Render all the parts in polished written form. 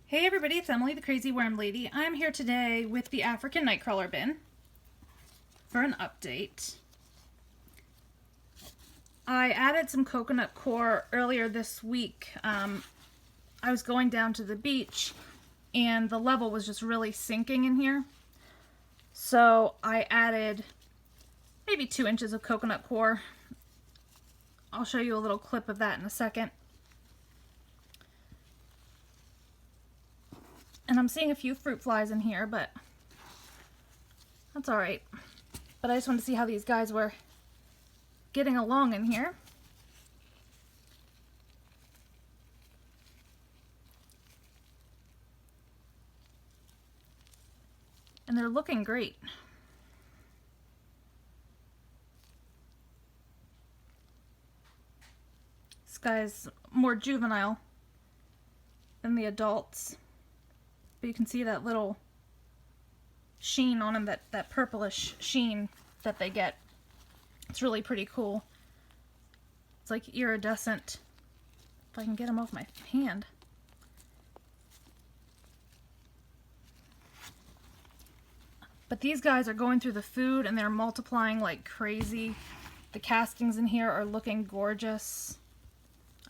Hey everybody, it's Emily the Crazy Worm Lady. I'm here today with the African Nightcrawler bin for an update. I added some coconut coir earlier this week. I was going down to the beach and the level was just really sinking in here. So I added maybe 2 inches of coconut coir. I'll show you a little clip of that in a second. And I'm seeing a few fruit flies in here, but that's alright. But I just wanted to see how these guys were getting along in here. And they're looking great. This guy's more juvenile than the adults. But you can see that little sheen on him, that purplish sheen that they get. It's really pretty cool. It's like iridescent. If I can get him off my hand. But these guys are going through the food and they're multiplying like crazy. The castings in here are looking gorgeous.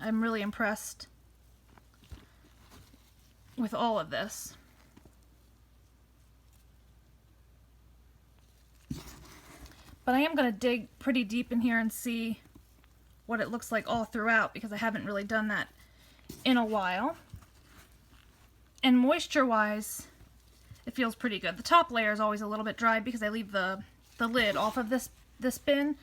I'm really impressed with all of this. But I am going to dig pretty deep in here and see what it looks like all throughout, because I haven't really done that in a while. And moisture-wise, it feels pretty good. The top layer is always a little bit dry because I leave the lid off of this bin.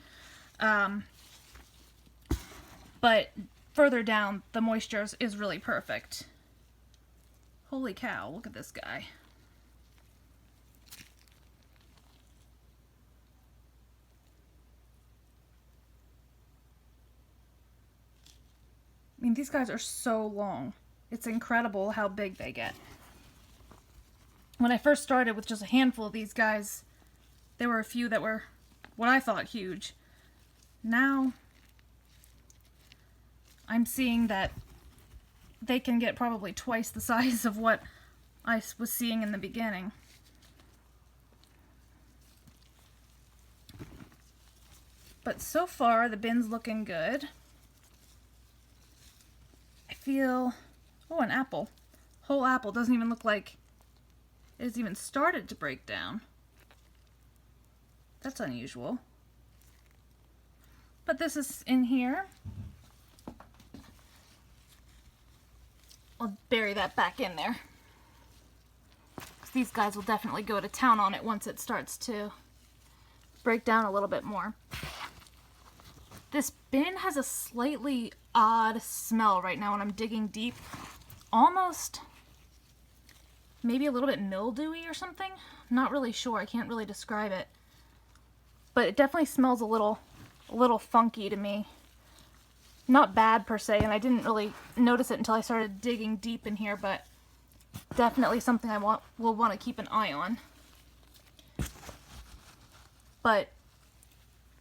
But further down, the moisture is really perfect. Holy cow, look at this guy. I mean, these guys are so long. It's incredible how big they get. When I first started with just a handful of these guys, there were a few that were what I thought huge. Now, I'm seeing that they can get probably twice the size of what I was seeing in the beginning. But so far, the bin's looking good. I feel... oh, an apple. Whole apple doesn't even look like it's even started to break down. That's unusual. But this is in here. I'll bury that back in there. 'Cause these guys will definitely go to town on it once it starts to break down a little bit more. This bin has a slightly odd smell right now when I'm digging deep. Almost maybe a little bit mildewy or something. I'm not really sure. I can't really describe it. But it definitely smells a little funky to me. Not bad per se, and I didn't really notice it until I started digging deep in here, but definitely something I will want to keep an eye on. But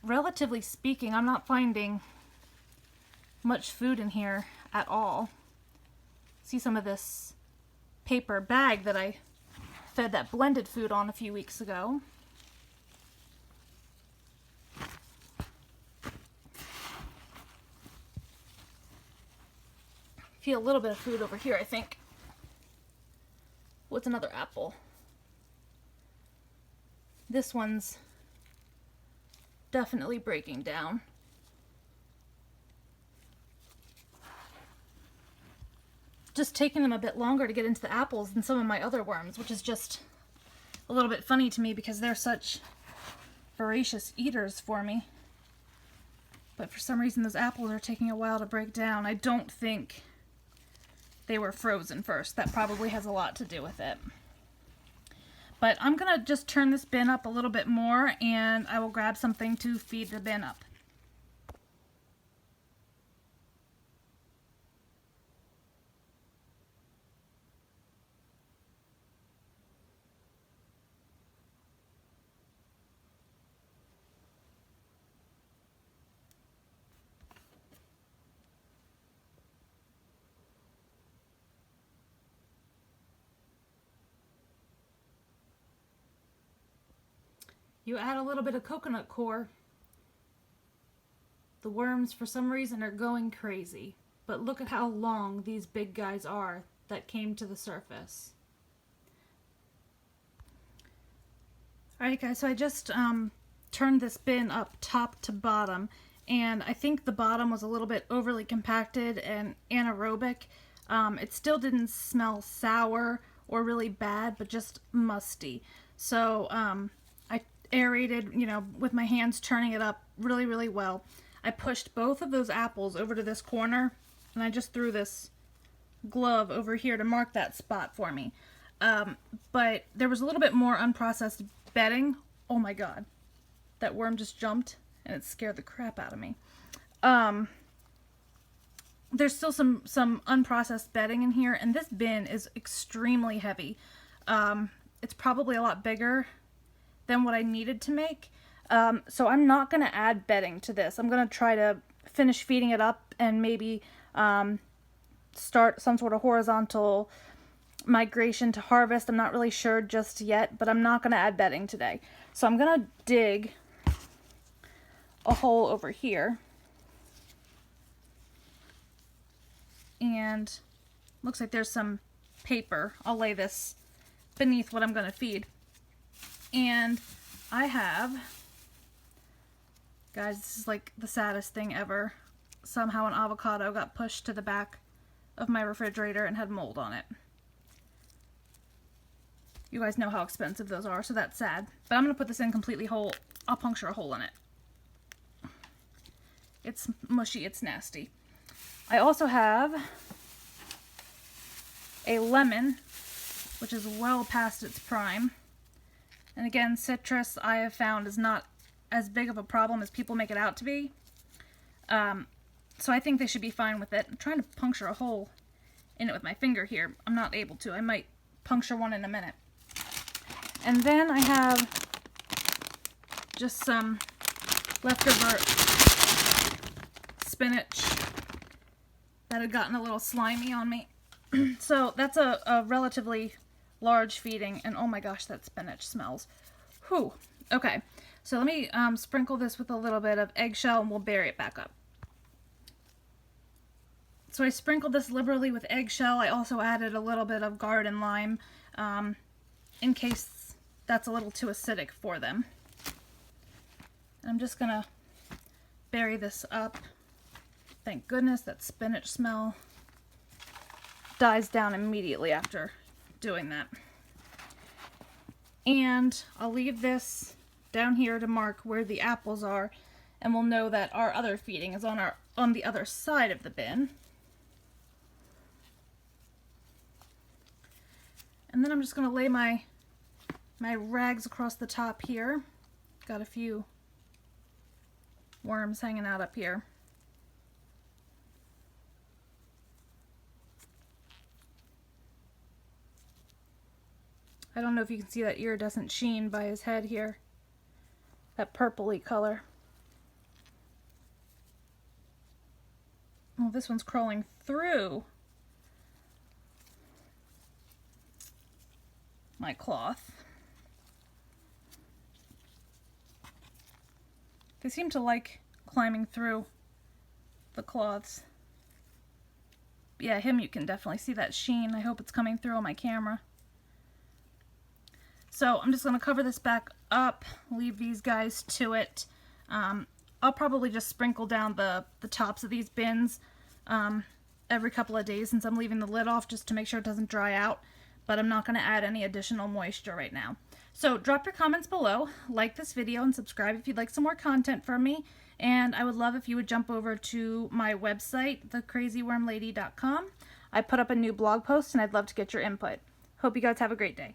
relatively speaking, I'm not finding much food in here at all. See some of this paper bag that I fed that blended food on a few weeks ago. Feel a little bit of food over here, I think. What's another apple? This one's definitely breaking down. Just taking them a bit longer to get into the apples than some of my other worms, which is just a little bit funny to me because they're such voracious eaters for me. But for some reason those apples are taking a while to break down. I don't think they were frozen first. That probably has a lot to do with it. But I'm gonna just turn this bin up a little bit more and I will grab something to feed the bin up. You add a little bit of coconut coir. The worms, for some reason, are going crazy. But look at how long these big guys are that came to the surface. Alright guys, so I just turned this bin up top to bottom, and I think the bottom was a little bit overly compacted and anaerobic. It still didn't smell sour or really bad, but just musty. So I aerated, you know, with my hands, turning it up really, really well. I pushed both of those apples over to this corner, and I just threw this glove over here to mark that spot for me. But there was a little bit more unprocessed bedding. Oh my god. That worm just jumped, and it scared the crap out of me. There's still some unprocessed bedding in here, and this bin is extremely heavy. It's probably a lot bigger than what I needed to make. So I'm not going to add bedding to this. I'm going to try to finish feeding it up and maybe start some sort of horizontal migration to harvest. I'm not really sure just yet, but I'm not going to add bedding today. So I'm going to dig a hole over here. And looks like there's some paper. I'll lay this beneath what I'm going to feed. And I have, guys, this is like the saddest thing ever. Somehow an avocado got pushed to the back of my refrigerator and had mold on it. You guys know how expensive those are, so that's sad. But I'm going to put this in completely whole. I'll puncture a hole in it. It's mushy, it's nasty. I also have a lemon, which is well past its prime. And again, citrus I have found is not as big of a problem as people make it out to be. So I think they should be fine with it. I'm trying to puncture a hole in it with my finger here. I'm not able to. I might puncture one in a minute. And then I have just some leftover spinach that had gotten a little slimy on me. So that's a relatively large feeding, and oh my gosh, that spinach smells. Whew. Okay, so let me sprinkle this with a little bit of eggshell and we'll bury it back up. So I sprinkled this liberally with eggshell. I also added a little bit of garden lime in case that's a little too acidic for them. And I'm just gonna bury this up. Thank goodness that spinach smell dies down immediately after doing that. And I'll leave this down here to mark where the apples are, and we'll know that our other feeding is on the other side of the bin. And then I'm just going to lay my rags across the top here. Got a few worms hanging out up here. I don't know if you can see that iridescent sheen by his head here. That purpley color. Oh, this one's crawling through my cloth. They seem to like climbing through the cloths. Yeah, him, you can definitely see that sheen. I hope it's coming through on my camera. So I'm just going to cover this back up, leave these guys to it. I'll probably just sprinkle down the tops of these bins every couple of days since I'm leaving the lid off just to make sure it doesn't dry out. But I'm not going to add any additional moisture right now. So drop your comments below, like this video, and subscribe if you'd like some more content from me. And I would love if you would jump over to my website, thecrazywormlady.com. I put up a new blog post and I'd love to get your input. Hope you guys have a great day.